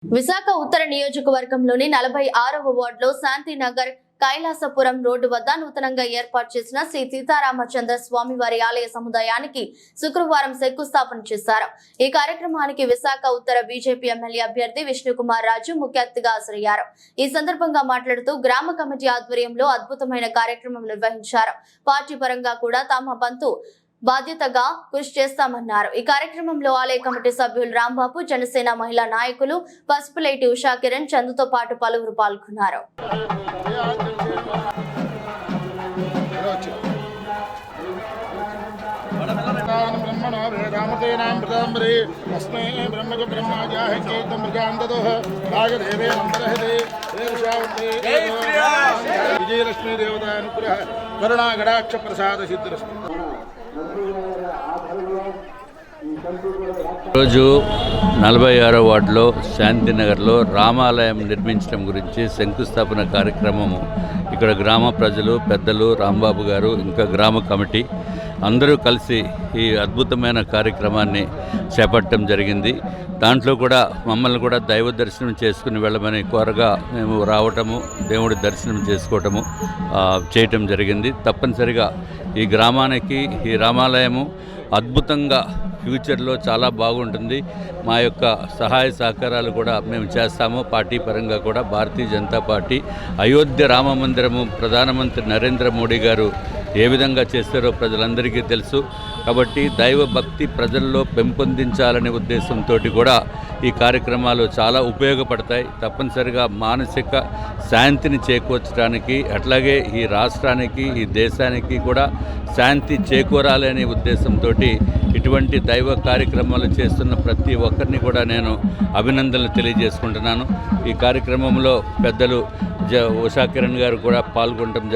విశాఖ ఉత్తర నియోజకవర్గంలోని 46వ వార్డులో శాంతినగర్ కైలాసపురం రోడ్డు వద్ద నూతనంగా ఏర్పాటు చేసిన శ్రీ సీతారామచంద్ర స్వామివారి ఆలయ సముదాయానికి శుక్రవారం శంకుస్థాపన చేశారు. ఈ కార్యక్రమానికి విశాఖ ఉత్తర బీజేపీ ఎమ్మెల్యే అభ్యర్థి విష్ణుకుమార్ రాజు ముఖ్య అతిథిగా హాజరయ్యారు. ఈ సందర్భంగా మాట్లాడుతూ గ్రామ కమిటీ ఆధ్వర్యంలో అద్భుతమైన కార్యక్రమం నిర్వహించారు. పార్టీ పరంగా కూడా తమ వంతు బాధ్యతగా కృషి చేస్తామన్నారు. ఈ కార్యక్రమంలో ఆలయ కమిటీ సభ్యులు రాంబాబు, జనసేన మహిళా నాయకులు పసుపులేటి ఉషా కిరణ్, చందుతో పాటు పలువురు పాల్గొన్నారు. విజయలక్ష్మీ దేవత అనుగ్రహ కరుణా గడాక్ష ప్రసాద సిద్ధిరస్తు. రోజు 46వ వార్డులో శాంతినగర్లో రామాలయం నిర్మించడం గురించి శంకుస్థాపన కార్యక్రమము ఇక్కడ గ్రామ ప్రజలు, పెద్దలు, రాంబాబు గారు, ఇంకా గ్రామ కమిటీ అందరూ కలిసి ఈ అద్భుతమైన కార్యక్రమాన్ని చేపట్టడం జరిగింది. దాంట్లో కూడా మమ్మల్ని కూడా దైవ దర్శనం చేసుకుని వెళ్ళమని కోరగా మేము రావటము, దేవుడి దర్శనం చేసుకోవటము చేయటం జరిగింది. తప్పనిసరిగా ఈ గ్రామానికి ఈ రామాలయము అద్భుతంగా ఫ్యూచర్లో చాలా బాగుంటుంది. మా యొక్క సహాయ సహకారాలు కూడా మేము చేస్తాము. పార్టీ పరంగా కూడా భారతీయ జనతా పార్టీ అయోధ్య రామ మందిరము ప్రధానమంత్రి నరేంద్ర మోడీ గారు ఏ విధంగా చేస్తారో ప్రజలందరికీ తెలుసు. కాబట్టి దైవ భక్తి ప్రజల్లో పెంపొందించాలనే ఉద్దేశంతో కూడా ఈ కార్యక్రమాలు చాలా ఉపయోగపడతాయి. తప్పనిసరిగా మానసిక శాంతిని చేకూర్చడానికి, అట్లాగే ఈ రాష్ట్రానికి, ఈ దేశానికి కూడా శాంతి చేకూరాలి అనే ఉద్దేశంతో ఇటువంటి దైవ కార్యక్రమాలు చేస్తున్న ప్రతి ఒక్కరిని కూడా నేను అభినందనలు తెలియజేసుకుంటున్నాను. ఈ కార్యక్రమంలో పెద్దలు ఉషా కిరణ్ గారు కూడా పాల్గొనడం